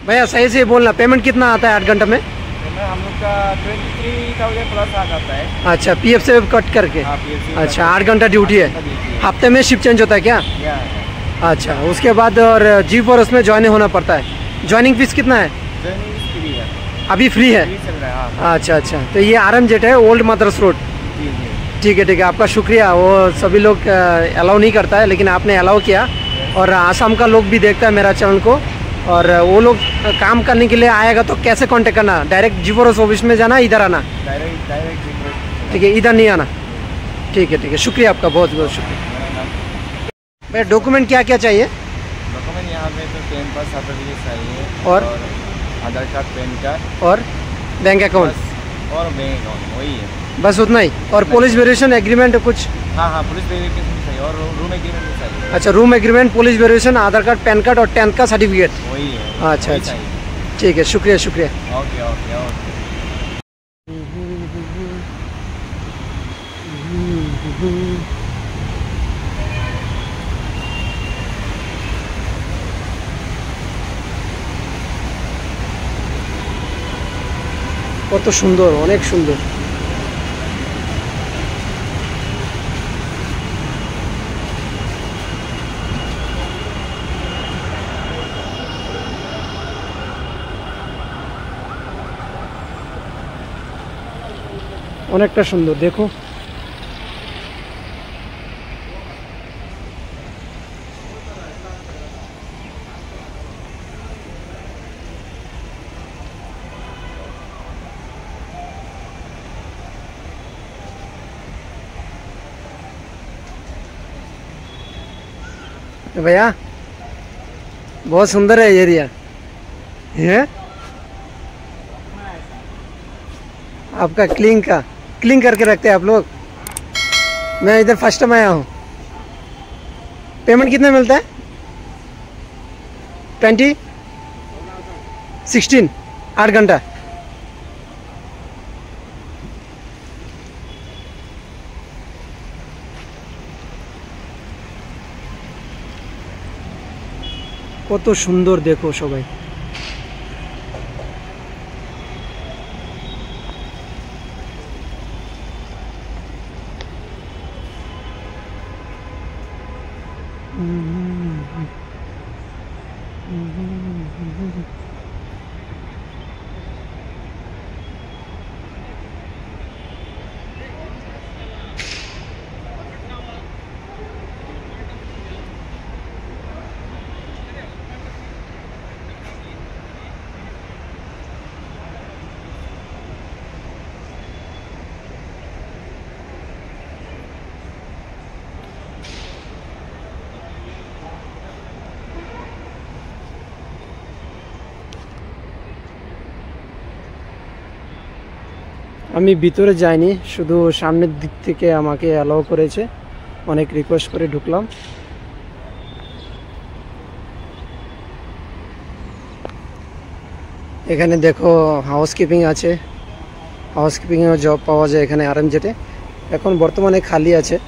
भैया सही से बोलना, पेमेंट कितना आता है 8 घंटे में? हम लोग का 23,000 प्लस आ जाता है। अच्छा, पीएफ से कट करके। अच्छा, 8 घंटा ड्यूटी है। हफ्ते में शिफ्ट चेंज होता है क्या? अच्छा, उसके बाद और जी फोर्स में ज्वाइन होना पड़ता है। ज्वाइनिंग फीस कितना है? अभी फ्री है। अच्छा अच्छा, तो ये RMZ है, ओल्ड मद्रास रोड। ठीक है आपका शुक्रिया। वो सभी लोग अलाउ नहीं करता है, लेकिन आपने अलाउ किया। और आसाम का लोग भी देखता है मेरा चैनल को, और वो लोग काम करने के लिए आएगा तो कैसे कांटेक्ट करना? डायरेक्ट जी फोर्स ऑफिस में जाना, इधर आना? डायरेक्ट। ठीक है, इधर नहीं आना। ठीक है, शुक्रिया आपका, बहुत बहुत शुक्रिया। भैया डॉक्यूमेंट क्या क्या चाहिए? डॉक्यूमेंट यहाँ पे तो 10 पास सर्टिफिकेट चाहिए, और आधार कार्ड, पैन कार्ड और बैंक अकाउंट। और बैंक अकाउंट, वही है बस उतना ही? और पुलिस वेरिफिकेशन एग्रीमेंट कुछ? हाँ, पुलिस वेरिफिकेशन चाहिए और रूम एग्रीमेंट चाहिए। अच्छा, रूम एग्रीमेंट, पुलिस वेरिफिकेशन, आधार कार्ड, पैन कार्ड और 10th का सर्टिफिकेट। वही है। अच्छा, ठीक है, शुक्रिया। ओके। কত সুন্দর, অনেক সুন্দর। অনেকটা সুন্দর, দেখো। भैया बहुत सुंदर है एरिया है। आपका क्लीन करके रखते हैं आप लोग। मैं इधर फर्स्ट टाइम आया हूँ। पेमेंट कितना मिलता है? 16 8 घंटा। কত সুন্দর দেখো সবাই। আমি ভিতরে যাইনি, শুধু সামনের দিক থেকে আমাকে অ্যালাউ করেছে। অনেক রিকোয়েস্ট করে ঢুকলাম। এখানে দেখো হাউসকিপিং আছে, হাউসকিপিংয়েও জব পাওয়া যায় এখানে RMZ-এ। এখন বর্তমানে খালি আছে।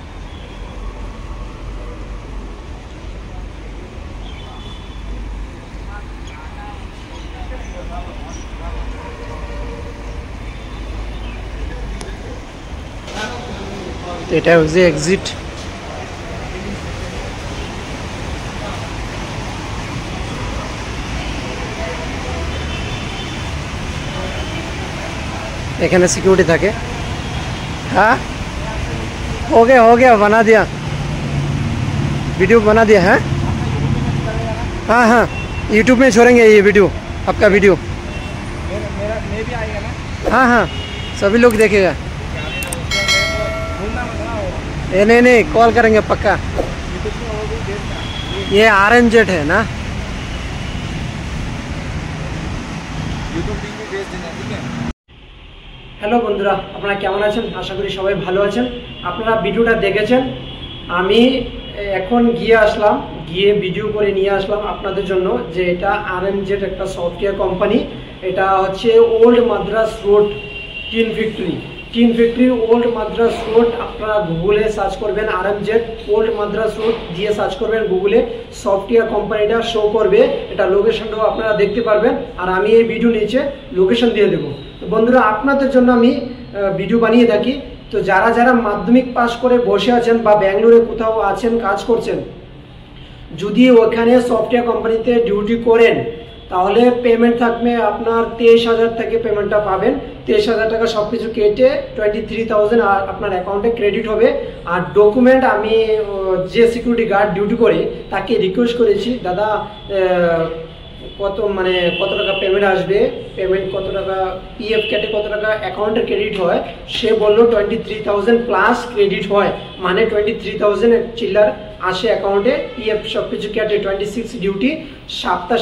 এটা হচ্ছে এক্সিট। এখানে সিকিউরিটি থাকে। हाँ हो गया बना दिया, वीडियो बना दिया है। हाँ YouTube में छोड़ेंगे ये वीडियो, आपका वीडियो। मैं भी आएगा ना? हाँ सभी लोग देखेगा। नहीं कॉल करेंगे पक्का। ये RMZ है ना? হ্যালো বন্ধুরা, আপনারা কেমন আছেন? আশা করি সবাই ভালো আছেন। আপনারা ভিডিওটা দেখেছেন। আমি এখন গিয়ে ভিডিও করে নিয়ে আসলাম আপনাদের জন্য, যে এটা RMZ একটা সফটওয়্যার কোম্পানি। এটা হচ্ছে old Madras road tin factory. Tin factory old Madras road আপনারা গুগলে সার্চ করবেন, RMZ ওল্ড মাদ্রাস রোড দিয়ে সার্চ করবেন গুগলে, সফটওয়্যার কোম্পানিটা শো করবে, এটা লোকেশনটাও আপনারা দেখতে পারবেন। আর আমি এই ভিডিও নিচে লোকেশন দিয়ে দেবো। তো বন্ধুরা, আপনাদের জন্য আমি ভিডিও বানিয়ে থাকি। তো যারা যারা মাধ্যমিক পাস করে বসে আছেন বা ব্যাঙ্গালোরে কোথাও আছেন, কাজ করছেন, যদি ওখানে সফটওয়্যার কোম্পানিতে ডিউটি করেন তাহলে পেমেন্ট থাকবে আপনার 23,000 থেকে পেমেন্টটা পাবেন। 23,000 টাকা সব কিছু কেটে 23,000 আপনার অ্যাকাউন্টে ক্রেডিট হবে। আর ডকুমেন্ট আমি যে সিকিউরিটি গার্ড ডিউটি করে তাকে রিকোয়েস্ট করেছি, দাদা কত টাকা পেমেন্ট আসবে, পেমেন্ট কত টাকা, PF কেটে কত টাকা অ্যাকাউন্টে ক্রেডিট হয়। সে বললো 23,000 প্লাস ক্রেডিট হয়, মানে 23,000 চিল্লার আসে অ্যাকাউন্টে। PF সব কিছু কেটে 26 ডিউটি, সপ্তাহ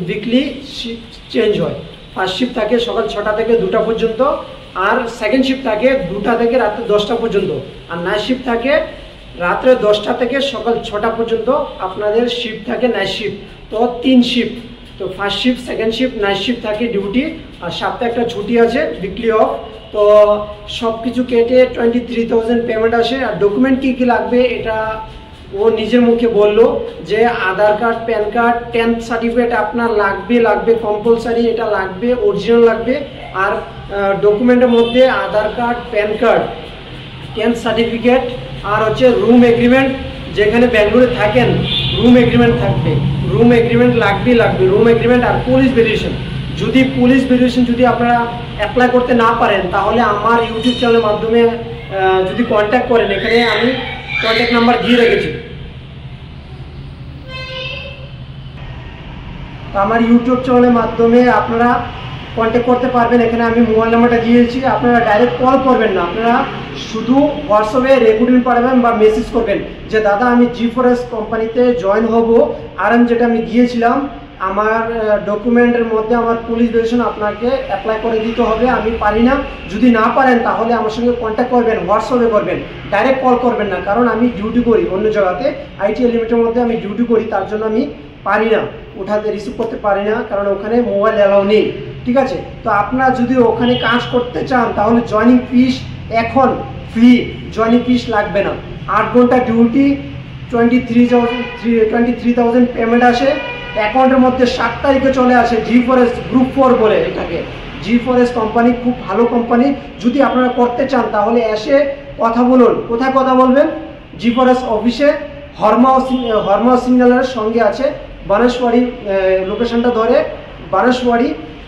উইকলি শিফট চেঞ্জ হয়। ফার্স্ট শিফট থাকে সকাল 6টা থেকে 2টা পর্যন্ত, আর সেকেন্ড শিফট থাকে 2টা থেকে রাত্রে 10টা পর্যন্ত, আর নাইট শিফট থাকে রাত্রে 10টা থেকে সকাল 6টা পর্যন্ত। আপনাদের শিফট থাকে নাইট শিফট, তো 3 শিফট। তো first shift, second shift, night shift থাকে ডিউটি, আর সপ্তাহে একটা ছুটি আছে উইকলি অফ। তো সব কিছু কেটে 23,000 পেমেন্ট আসে। আর ডকুমেন্ট কী কী লাগবে এটা ও নিজের মুখে বললো যে Aadhaar card, PAN card, 10th certificate আপনার লাগবে কম্পালসারি, এটা লাগবে, অরিজিনাল লাগবে। আর ডকুমেন্টের মধ্যে Aadhaar card, PAN card, 10th certificate, আর হচ্ছে রুম এগ্রিমেন্ট। যেখানে ব্যাঙ্গালোরে থাকেন রুম এগ্রিমেন্ট থাকবে, রুম এগ্রিমেন্ট লাগবে। রুম এগ্রিমেন্ট আর পুলিশ ভেরিফিকেশন। যদি পুলিশ ভেরিফিকেশন যদি আপনারা অ্যাপ্লাই করতে না পারেন তাহলে আমার ইউটিউব চ্যানেলের মাধ্যমে যদি কন্ট্যাক্ট করেন, এখানে আমি কন্ট্যাক্ট নাম্বার দিয়ে রেখেছি। তো আমার ইউটিউব চ্যানেলের মাধ্যমে আপনারা কন্ট্যাক্ট করতে পারবেন। এখানে আমি মোবাইল নাম্বারটা দিয়েছি, আপনারা ডাইরেক্ট কল করবেন না, আপনারা শুধু হোয়াটসঅ্যাপে রেকর্ডিং পাঠাবেন বা মেসেজ করবেন যে দাদা আমি G4S কোম্পানিতে জয়েন হব, যেটা আমি গিয়েছিলাম, আমার ডকুমেন্টের মধ্যে আমার পুলিশ ভেরিফিকেশন আপনাকে অ্যাপ্লাই করে দিতে হবে, আমি পারি না। যদি না পারেন তাহলে আমার সঙ্গে কন্ট্যাক্ট করবেন, হোয়াটসঅ্যাপে করবেন, ডাইরেক্ট কল করবেন না। কারণ আমি ডিউটি করি অন্য জায়গাতে, ITL লিমিটের মধ্যে আমি ডিউটি করি, তার জন্য আমি পারি না ওঠাতে, রিসিভ করতে পারি না, কারণ ওখানে মোবাইল অ্যালাউ নেই। ঠিক আছে, তো আপনারা যদি ওখানে কাজ করতে চান তাহলে জয়নিং ফিস এখন ফ্রি, জয়নিং ফিস লাগবে না। 8 ঘন্টা ডিউটি, 23,000 পেমেন্ট আসে অ্যাকাউন্টের মধ্যে। 7 তারিখে চলে আসে G4S গ্রুপ 4 বলে এটাকে। G4S কোম্পানি খুব ভালো কোম্পানি। যদি আপনারা করতে চান তাহলে এসে কথা বলুন। কোথায় কথা বলবেন? G4S অফিসে, হরমা সিগন্যালের সঙ্গে আছে, বানেশ্বরী লোকেশনটা ধরে, বানেশ্বরী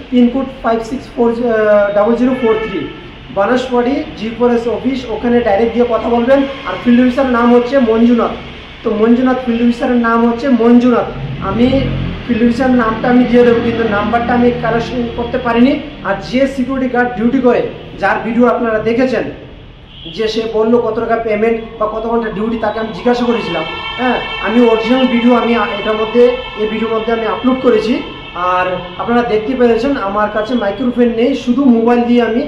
পিনকোড 564043, বানেশ্বরী G4S অফিস, ওখানে ডাইরেক্ট গিয়ে কথা বলবেন। আর ফিল্ড অফিসারের নাম হচ্ছে মঞ্জুনাথ। তো মঞ্জুনাথ ফিল্ড অফিসারের নাম হচ্ছে মঞ্জুনাথ। আমি ফিল্ড অফিসারের নামটা আমি দিয়ে দেবো, কিন্তু নাম্বারটা আমি কালেকশন করতে পারিনি। আর যে সিকিউরিটি গার্ড ডিউটি করে, যার ভিডিও আপনারা দেখেছেন, যে সে বললো কত টাকা পেমেন্ট বা কত ঘন্টা ডিউটি, তাকে আমি জিজ্ঞাসা করেছিলাম। হ্যাঁ, আমি অরিজিনাল ভিডিও আমি এটার মধ্যে, এই ভিডিওর মধ্যে আমি আপলোড করেছি। আর আপনারা দেখতে পেয়েছেন আমার কাছে মাইক্রোফোন নেই, শুধু মোবাইল দিয়ে আমি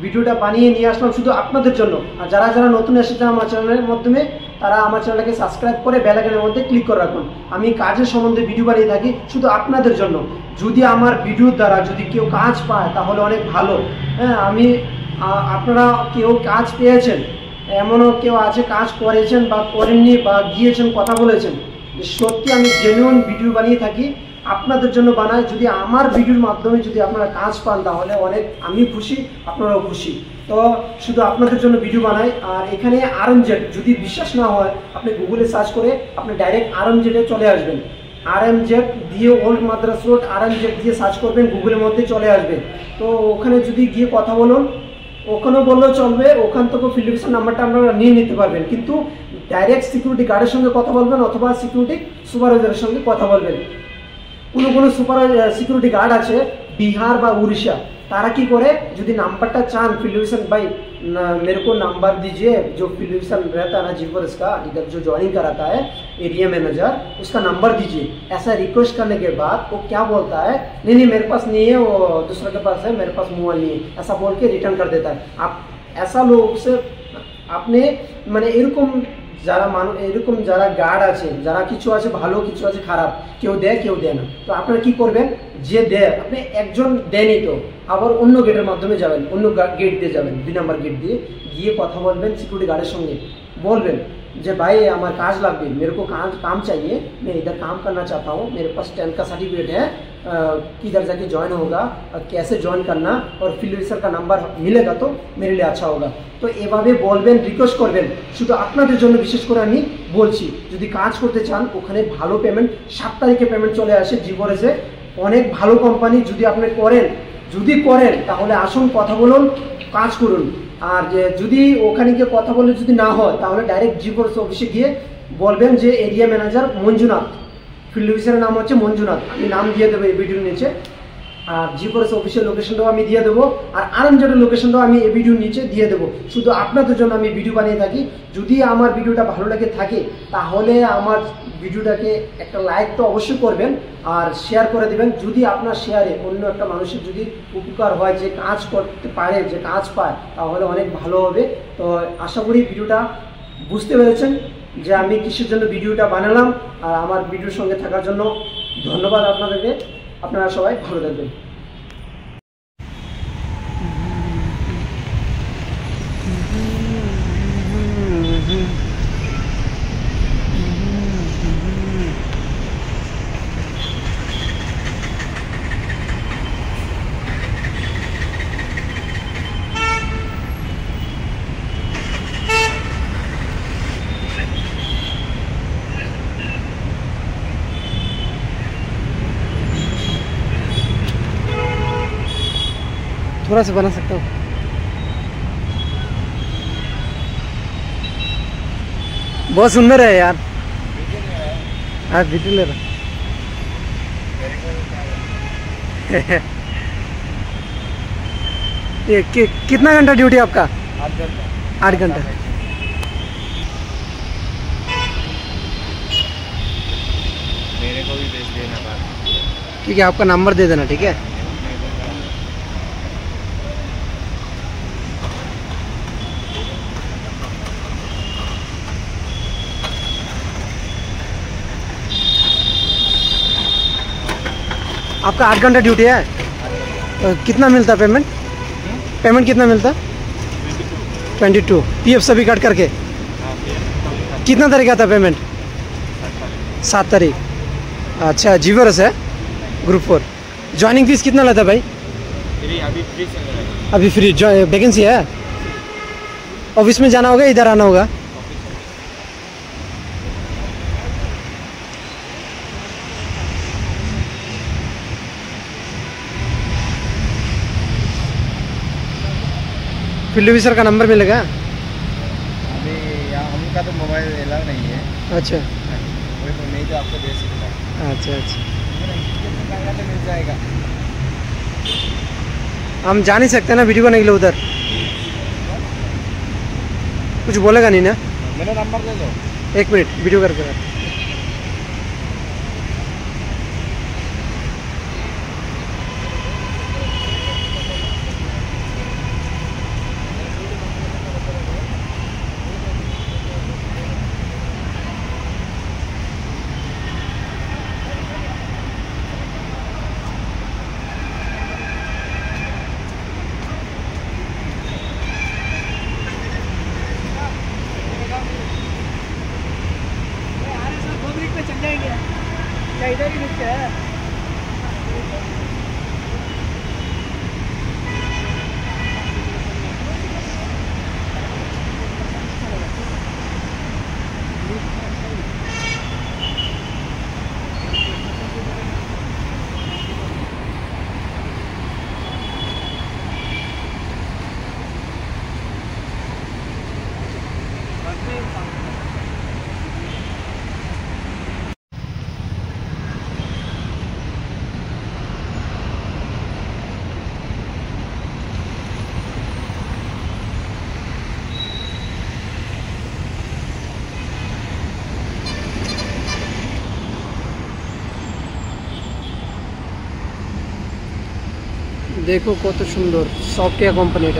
ভিডিওটা বানিয়ে নিয়ে আসলাম শুধু আপনাদের জন্য। আর যারা যারা নতুন এসেছে আমার চ্যানেলের মাধ্যমে, তারা আমার চ্যানেলটাকে সাবস্ক্রাইব করে বেল আইকনের মধ্যে ক্লিক করে রাখুন। আমি কাজের সম্বন্ধে ভিডিও বানিয়ে থাকি শুধু আপনাদের জন্য। যদি আমার ভিডিওর দ্বারা যদি কেউ কাজ পায় তাহলে অনেক ভালো। হ্যাঁ, আপনারা কেউ কাজ পেয়েছেন, এমনও কেউ আছে কাজ করেছেন বা করেননি বা গিয়েছেন কথা বলেছেন, সত্যি আমি জেনুইন ভিডিও বানিয়ে থাকি, আপনাদের জন্য বানাই। যদি আমার ভিডিওর মাধ্যমে যদি আপনারা কাজ পান তাহলে অনেক আমি খুশি, আপনারাও খুশি। তো শুধু আপনাদের জন্য ভিডিও বানাই। আর এখানে RMZ, যদি বিশ্বাস না হয় আপনি গুগলে সার্চ করে আপনি ডাইরেক্ট RMZ-এ চলে আসবেন। RMZ দিয়ে ওল্ড মাদ্রাস রোড, RMZ দিয়ে সার্চ করবেন, গুগলের মধ্যে চলে আসবে। তো ওখানে যদি গিয়ে কথা বলুন, ওখানেও বললেও চলবে, ওখান থেকে ফিল্ড অফিসার নাম্বারটা আপনারা নিয়ে নিতে পারবেন। কিন্তু ডাইরেক্ট সিকিউরিটি গার্ডের সঙ্গে কথা বলবেন অথবা সিকিউরিটি সুপারভাইজারের সঙ্গে কথা বলবেন। কোনো সিকিউরিটি গার্ড আছে बिहार বা उड़ीसा, तारा की करे यदि नंबरটা चान फील्ड ऑफिसर भाई मेरे को नंबर दीजिए, जो फील्ड ऑफिसर रहता है ना G4S का, इधर जो ज्वाइनिंग कराता है एरिया मैनेजर, उसका नंबर दीजिए। ऐसा रिक्वेस्ट करने के बाद वो क्या बोलता है, नहीं मेरे पास नहीं है, वो दूसरे के पास है, मेरे पास मोबाइल नहीं है, ऐसा बोल के रिटर्न कर देता है। आप ऐसा लोग से आपने मैंने एरकम যারা মানুষ এরকম যারা গার্ড আছে, যারা কিছু আছে ভালো কিছু আছে খারাপ, কেউ দেয় কেউ দেয় না। তো আপনারা কি করবেন, যে দেয় আপনি একজন দেনই তো আবার অন্য গেটের মাধ্যমে যাবেন, অন্য গেট দিয়ে যাবেন, 2 নম্বর গেট দিয়ে গিয়ে কথা বলবেন সিকিউরিটি গার্ডের সঙ্গে, বলবেन जे भाई हमारे काज लगे, मेरे को काम चाहिए, मैं इधर काम करना चाहता हूँ, मेरे पास 10 का सर्टिफिकेट है, किधर जाके ज्वाइन होगा और कैसे ज्वाइन करना और फील्ड ऑफिसर का नंबर मिलेगा तो मेरे लिए अच्छा होगा। तो एभाবে বলবেন, রিকোয়েস্ট করবেন। শুধু আপনাদের জন্য বিশেষ করে আমি বলছি, যদি কাজ করতে চান ওখানে ভালো পেমেন্ট, 7 তারিখে পেমেন্ট চলে আসে জিভরেজে, অনেক ভালো কোম্পানি। যদি আপনি করেন তাহলে আসুন, কথা বলুন, কাজ করুন। আর যে যদি ওখানে গিয়ে কথা বলে যদি না হয় তাহলে ডাইরেক্ট জিভরেজ অফিসে গিয়ে বলবেন যে এরিয়া ম্যানেজার মঞ্জুনাথ, ফিল্ড অফিসারের নাম হচ্ছে মঞ্জুনাথ, আমি নাম দিয়ে দেবো এই ভিডিওর নিচে। আর জিভরেজ অফিসের লোকেশনটাও আমি দিয়ে দেবো, আর আরএমজেডের লোকেশনটাও আমি এই ভিডিওর নিচে দিয়ে দেবো। শুধু আপনাদের জন্য আমি ভিডিও বানিয়ে থাকি। যদি আমার ভিডিওটা ভালো লাগে থাকে তাহলে আমার ভিডিওটাকে একটা লাইক তো অবশ্যই করবেন আর শেয়ার করে দেবেন। যদি আপনার শেয়ারে অন্য একটা মানুষের যদি উপকার হয়, যে কাজ করতে পারে, যে কাজ পায়, তাহলে অনেক ভালো হবে। তো আশা করি ভিডিওটা বুঝতে পেরেছেন যে আমি কিসের জন্য ভিডিওটা বানালাম। আর আমার ভিডিওর সঙ্গে থাকার জন্য ধন্যবাদ আপনাদেরকে। আপনারা সবাই ভালো থাকবেন। थोड़ा सा बना सकता हूँ। बहुत सुंदर है यार। हाँ वीडियो ले रहा। ये कितना घंटा ड्यूटी आपका? 8 घंटा। मेरे को भी भेज देना बात। ठीक है, आपका नंबर दे देना। ठीक है, आपका 8 घंटा ड्यूटी है। कितना मिलता पेमेंट? पेमेंट कितना मिलता? 22। पीएफ सभी कट करके कितना तारीख आता पेमेंट? 7 तारीख। अच्छा, जीवरस है ग्रुप 4। ज्वाइनिंग फीस कितना लेता भाई? अभी फ्री वैकेंसी है। ऑफिस में जाना होगा, इधर आना होगा? फील्ड ऑफिसर का नंबर मिलेगा? अभी उनका तो मोबाइल अलाउ नहीं है। अच्छा, वही तो नहीं तो आपको दे सकता है। अच्छा अच्छा, तो मिल जाएगा। हम जा नहीं सकते ना वीडियो बनाने के लिए उधर? कुछ बोलेगा नहीं ना? मेरा नंबर दे दो। 1 मिनट वीडियो करके। इधर ही रुकते हैं। देखो कत सुंदर सफ्टवेयर कोम्पानी।